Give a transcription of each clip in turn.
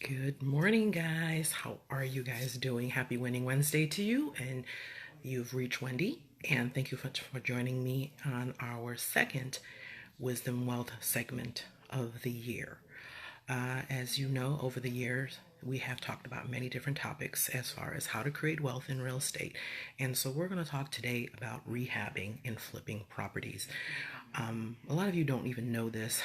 Good morning, guys. How are you guys doing? Happy Winning Wednesday to you. And you've reached Wendy. And thank you for joining me on our second Wisdom Wealth segment of the year. As you know, over the years, we have talked about many different topics as far as how to create wealth in real estate. And so we're going to talk today about rehabbing and flipping properties. A lot of you don't even know this,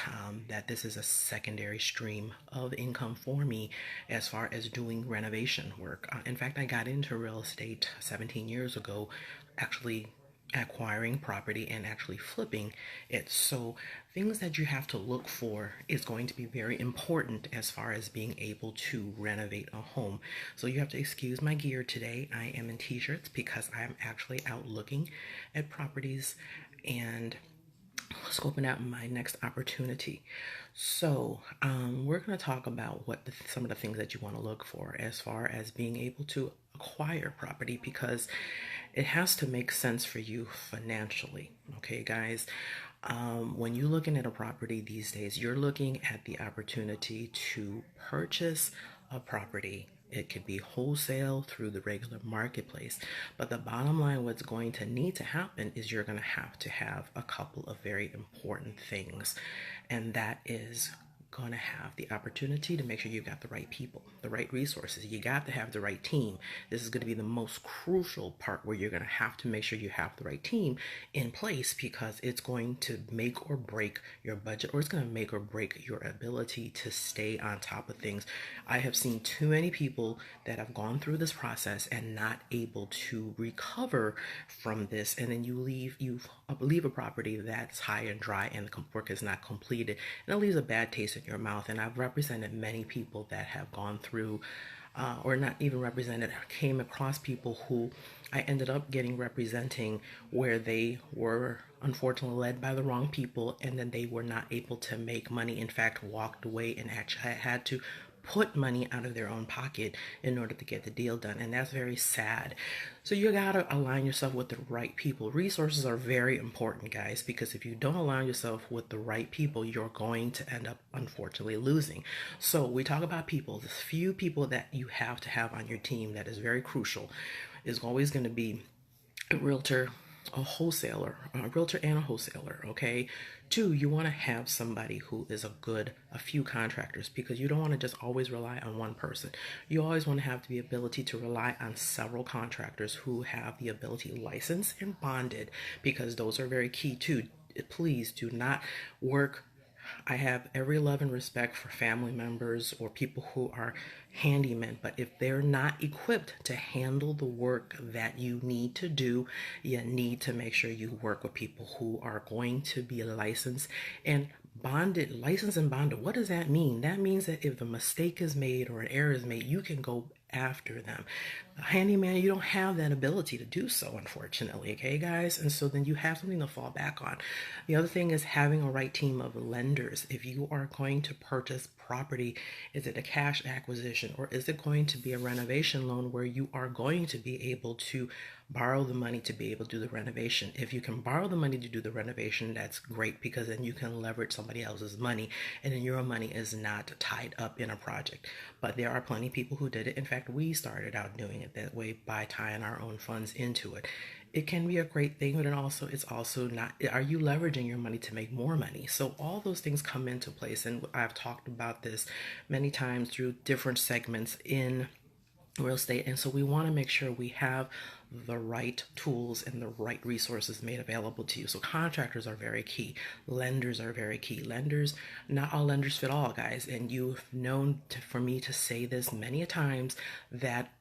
that this is a secondary stream of income for me as far as doing renovation work. In fact, I got into real estate 17 years ago, actually acquiring property and actually flipping it. So things that you have to look for is going to be very important as far as being able to renovate a home. So you have to excuse my gear today. I am in t-shirts because I'm actually out looking at properties and scoping out my next opportunity. So we're going to talk about some of the things that you want to look for as far as being able to acquire property, because it has to make sense for you financially. Okay, guys. When you're looking at a property these days, you're looking at the opportunity to purchase a property. It could be wholesale through the regular marketplace. But the bottom line, what's going to need to happen is you're going to have a couple of very important things. And that is going to have the opportunity to make sure you've got the right people, the right resources. You got to have the right team. This is going to be the most crucial part, where you're going to have to make sure you have the right team in place, because it's going to make or break your budget, or it's going to make or break your ability to stay on top of things. I have seen too many people that have gone through this process and not able to recover from this, and then you leave a property that's high and dry and the work is not completed, and it leaves a bad taste in your mouth. And I've represented many people that have gone through, or not even represented, came across people who I ended up representing, where they were unfortunately led by the wrong people, and then they were not able to make money. In fact, walked away and actually had to put money out of their own pocket in order to get the deal done. And that's very sad. So you got to align yourself with the right people. Resources are very important, guys, because if you don't align yourself with the right people, you're going to end up unfortunately losing. So we talk about people. The few people that you have to have on your team that is very crucial is always going to be a realtor, a realtor and a wholesaler, okay? Two, you want to have somebody who is a few contractors, because you don't want to just always rely on one person. You always want to have the ability to rely on several contractors who have the ability licensed and bonded, because those are very key too. Please do not work. I have every love and respect for family members or people who are handymen, but if they're not equipped to handle the work that you need to do, you need to make sure you work with people who are going to be licensed and bonded. Licensed and bonded, what does that mean? That means that if a mistake is made or an error is made, you can go after them. A handyman, you don't have that ability to do so, unfortunately. Okay, guys? And so then you have something to fall back on. The other thing is having a right team of lenders. If you are going to purchase property, is it a cash acquisition, or is it going to be a renovation loan where you are going to be able to borrow the money to be able to do the renovation? If you can borrow the money to do the renovation, that's great, because then you can leverage somebody else's money, and then your money is not tied up in a project. But there are plenty of people who did it. In fact, we started out doing it that way by tying our own funds into it. It can be a great thing, but it's also not. Are you leveraging your money to make more money? So all those things come into place, and I've talked about this many times through different segments in real estate. And so we want to make sure we have the right tools and the right resources made available to you. So contractors are very key. Lenders are very key. Lenders, not all lenders fit all, guys. And you've known for me to say this many a times, that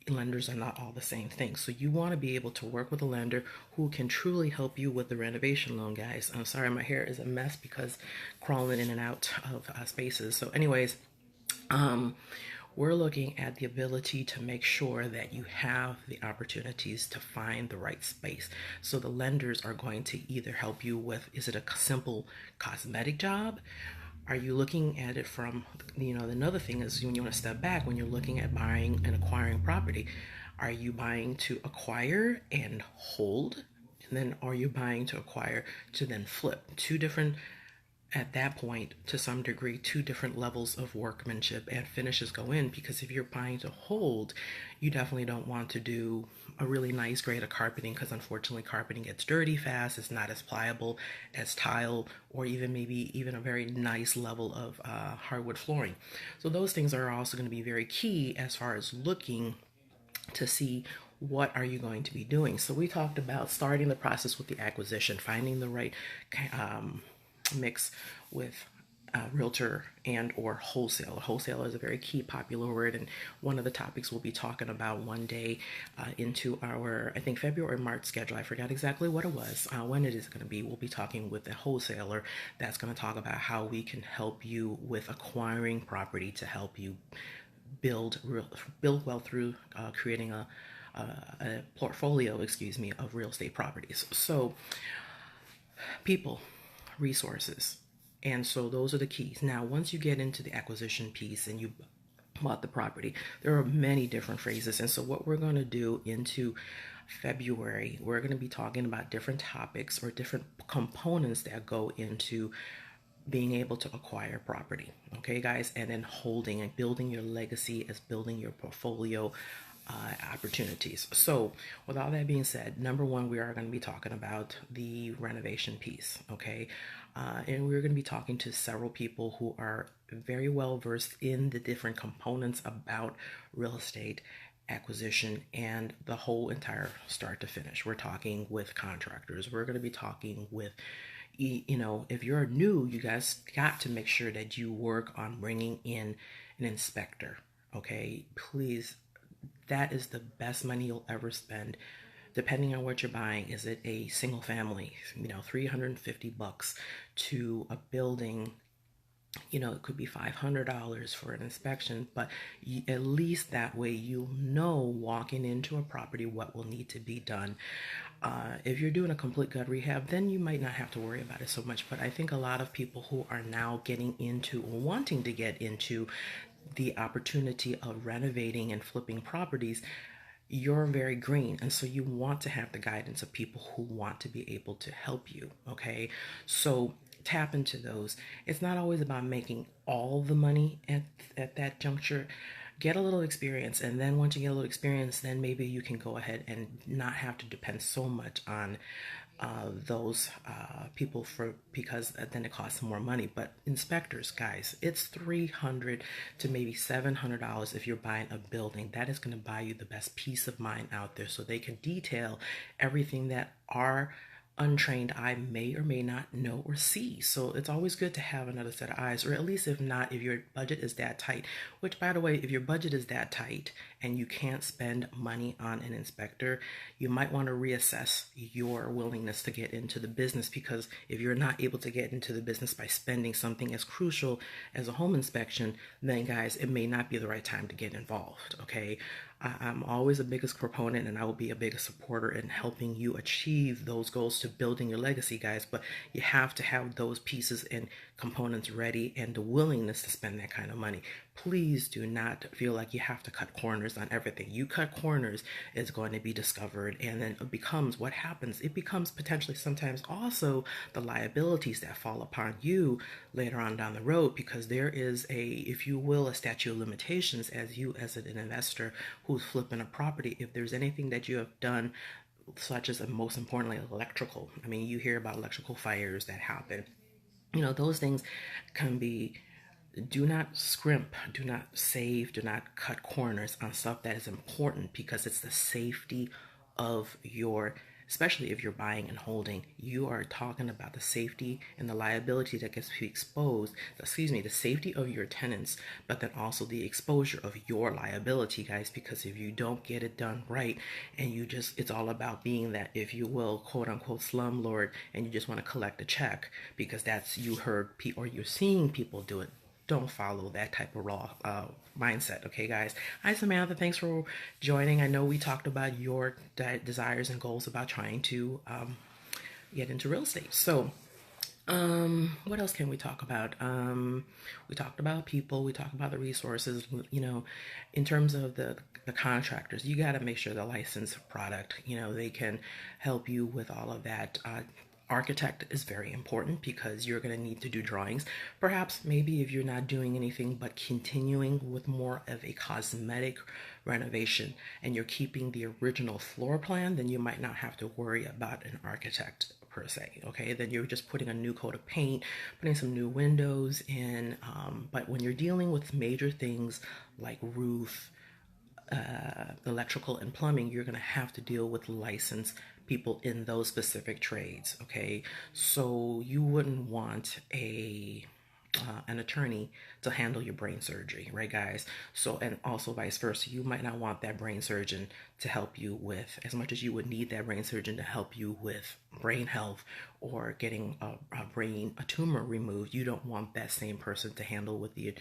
lenders are not all the same thing. So you want to be able to work with a lender who can truly help you with the renovation loan, guys. I'm sorry, my hair is a mess because crawling in and out of spaces. So anyways, we're looking at the ability to make sure that you have the opportunities to find the right space. So the lenders are going to either help you with, is it a simple cosmetic job? Are you looking at it from, another thing is, when you want to step back, when you're looking at buying and acquiring property, are you buying to acquire and hold? And then are you buying to acquire to then flip? Two different at that point, to some degree, two different levels of workmanship and finishes go in, because if you're buying to hold, you definitely don't want to do a really nice grade of carpeting, because unfortunately carpeting gets dirty fast. It's not as pliable as tile, or even maybe even a very nice level of hardwood flooring. So those things are also going to be very key as far as looking to see what are you going to be doing. So we talked about starting the process with the acquisition, finding the right mix with realtor and or wholesaler. Wholesaler is a very key popular word, and one of the topics we'll be talking about one day into our, I think, February or March schedule. I forgot exactly what it was, when it is going to be. We'll be talking with a wholesaler that's going to talk about how we can help you with acquiring property to help you build well through creating a portfolio, of real estate properties. So people, resources. And so those are the keys. Now, once you get into the acquisition piece and you bought the property, there are many different phrases. And so what we're going to do into February, we're going to be talking about different topics or different components that go into being able to acquire property. Okay, guys, and then holding and building your legacy as building your portfolio opportunities. So, with all that being said, number one, we are going to be talking about the renovation piece. Okay, and we're going to be talking to several people who are very well versed in the different components about real estate acquisition and the whole entire start to finish. We're talking with contractors. We're going to be talking with, if you're new, you guys got to make sure that you work on bringing in an inspector. Okay, please, that is the best money you'll ever spend. Depending on what you're buying, is it a single family, $350 to a building, it could be $500 for an inspection, but at least that way you'll know walking into a property what will need to be done. If you're doing a complete gut rehab, then you might not have to worry about it so much. But I think a lot of people who are now getting into or wanting to get into the opportunity of renovating and flipping properties, you're very green, and so you want to have the guidance of people who want to be able to help you. Okay, so tap into those. It's not always about making all the money at that juncture. Get a little experience, and then once you get a little experience, then maybe you can go ahead and not have to depend so much on those people, because then it costs more money. But inspectors, guys, it's $300 to maybe $700 if you're buying a building. That is going to buy you the best peace of mind out there, so they can detail everything that our untrained eye may or may not know or see. So it's always good to have another set of eyes, or at least if not, if your budget is that tight, which, by the way, if your budget is that tight and you can't spend money on an inspector, you might want to reassess your willingness to get into the business, because if you're not able to get into the business by spending something as crucial as a home inspection, then guys, it may not be the right time to get involved. Okay, I'm always a biggest proponent, and I will be a biggest supporter in helping you achieve those goals to building your legacy, guys. But you have to have those pieces and components ready and the willingness to spend that kind of money. Please do not feel like you have to cut corners on everything. You cut corners, it's going to be discovered, and then it becomes what happens. It becomes potentially sometimes also the liabilities that fall upon you later on down the road, because there is if you will, a statute of limitations as you as an investor who's flipping a property. If there's anything that you have done, such as, most importantly, electrical. I mean, you hear about electrical fires that happen. Those things can be, do not scrimp, do not save, do not cut corners on stuff that is important, because it's the safety of your, especially if you're buying and holding, you are talking about the safety and the liability that gets exposed, the safety of your tenants, but then also the exposure of your liability, guys, because if you don't get it done right, and it's all about being that, if you will, quote unquote slumlord, and you just want to collect a check because that's, you heard or you're seeing people do it. Don't follow that type of raw mindset. Okay, guys. Hi, Samantha. Thanks for joining. I know we talked about your desires and goals about trying to get into real estate. So, what else can we talk about? We talked about people. We talked about the resources. In terms of the contractors, you got to make sure the licensed product, they can help you with all of that. Architect is very important because you're going to need to do drawings. Perhaps maybe if you're not doing anything but continuing with more of a cosmetic renovation and you're keeping the original floor plan, then you might not have to worry about an architect per se. Okay, then you're just putting a new coat of paint, putting some new windows in. But when you're dealing with major things like roof, electrical and plumbing, you're going to have to deal with licensed people in those specific trades. Okay, so you wouldn't want an attorney to handle your brain surgery, right, guys? So, and also vice versa, you might not want that brain surgeon to help you with, as much as you would need that brain surgeon to help you with brain health or getting a tumor removed. You don't want that same person to handle with the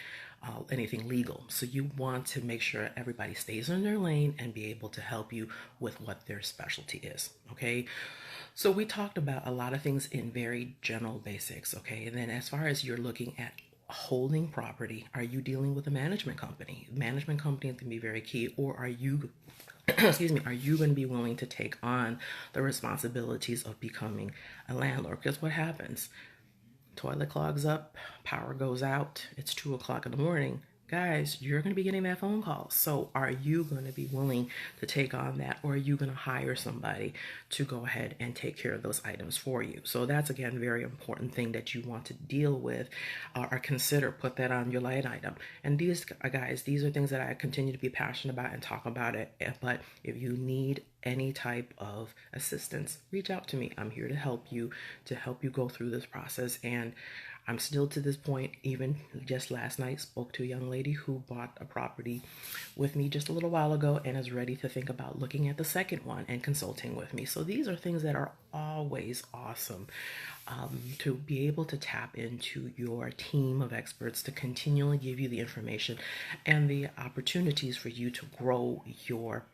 anything legal. So you want to make sure everybody stays in their lane and be able to help you with what their specialty is. Okay, so we talked about a lot of things in very general basics. Okay, and then as far as you're looking at holding property, are you dealing with a management company? Management company can be very key. Or are you excuse me, are you going to be willing to take on the responsibilities of becoming a landlord? Because what happens? Toilet clogs up, power goes out, it's 2 o'clock in the morning. Guys, you're going to be getting that phone call. So are you going to be willing to take on that, or are you going to hire somebody to go ahead and take care of those items for you? So that's, again, very important thing that you want to deal with or consider. Put that on your line item. And these, guys, these are things that I continue to be passionate about and talk about it. But if you need any type of assistance, reach out to me. I'm here to help you go through this process. And I'm still, to this point, even just last night, spoke to a young lady who bought a property with me just a little while ago and is ready to think about looking at the second one and consulting with me. So these are things that are always awesome, to be able to tap into your team of experts to continually give you the information and the opportunities for you to grow your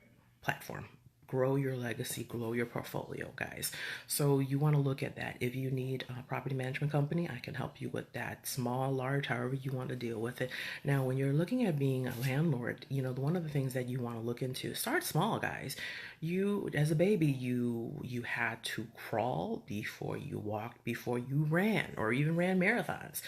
platform, grow your legacy, grow your portfolio, guys. So you want to look at that. If you need a property management company, I can help you with that. Small, large, however you want to deal with it. Now, when you're looking at being a landlord, one of the things that you want to look into, start small, guys. You, as a baby, you had to crawl before you walked, before you ran, or even ran marathons.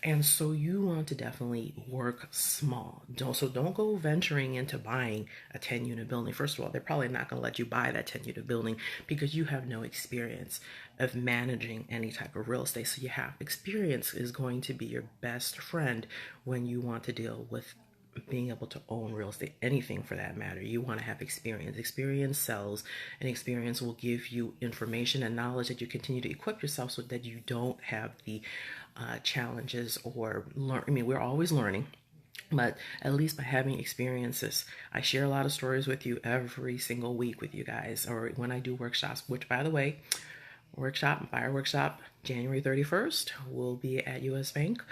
And so you want to definitely work small. Don't go venturing into buying a 10-unit building. First of all, they're probably not going to let you buy that 10-unit building because you have no experience of managing any type of real estate. So you have experience is going to be your best friend when you want to deal with being able to own real estate, anything for that matter. You want to have experience. Experience sells, and experience will give you information and knowledge that you continue to equip yourself so that you don't have the challenges or learn. I mean, we're always learning. But at least by having experiences, I share a lot of stories with you every single week with you guys, or when I do workshops, which, by the way, fire workshop, January 31st, will be at US Bank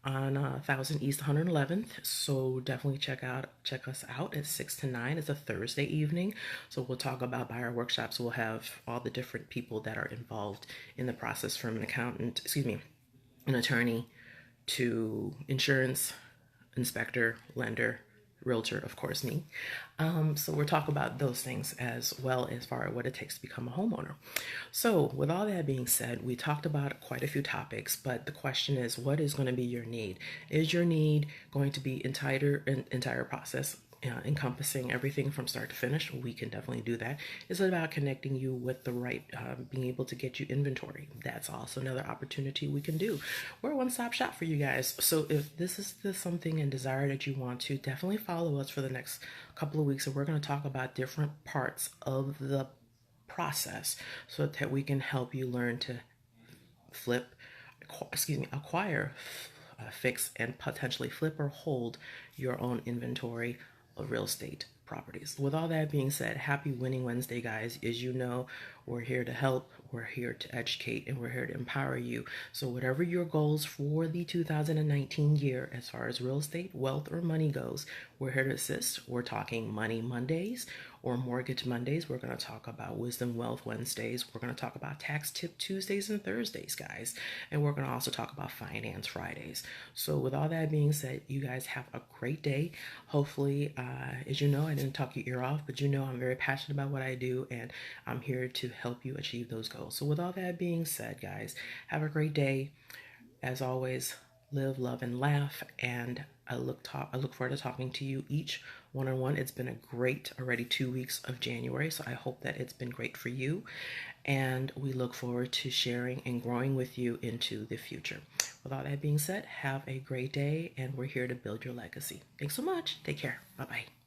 on 1000 East 111th. So definitely check us out at 6 to 9. It's a Thursday evening. So we'll talk about buyer workshops. We'll have all the different people that are involved in the process, from an attorney to insurance inspector, lender, realtor, of course, me. So we'll talk about those things as well, as far as what it takes to become a homeowner. So with all that being said, we talked about quite a few topics, but the question is, what is going to be your need? Is your need going to be entire process, encompassing everything from start to finish? We can definitely do that. It's about connecting you with the right, being able to get you inventory. That's also another opportunity we can do. We're a one-stop shop for you guys. So if this is something and desire that you want to, definitely follow us for the next couple of weeks, and we're going to talk about different parts of the process so that we can help you learn to acquire, fix, and potentially flip or hold your own inventory of real estate properties. With all that being said, happy Winning Wednesday, guys. As you know, we're here to help, we're here to educate, and we're here to empower you. So whatever your goals for the 2019 year, as far as real estate, wealth, or money goes, we're here to assist. We're talking Money Mondays or Mortgage Mondays. We're going to talk about Wisdom Wealth Wednesdays. We're going to talk about Tax Tip Tuesdays and Thursdays, guys. And we're going to also talk about Finance Fridays. So with all that being said, you guys have a great day. Hopefully, as you know, I didn't talk your ear off, but I'm very passionate about what I do, and I'm here to help you achieve those goals. So with all that being said, guys, have a great day. As always, live, love, and laugh. And I look forward to talking to you each one-on-one. It's been a great already 2 weeks of January, so I hope that it's been great for you. And we look forward to sharing and growing with you into the future. With all that being said, have a great day, and we're here to build your legacy. Thanks so much. Take care. Bye-bye.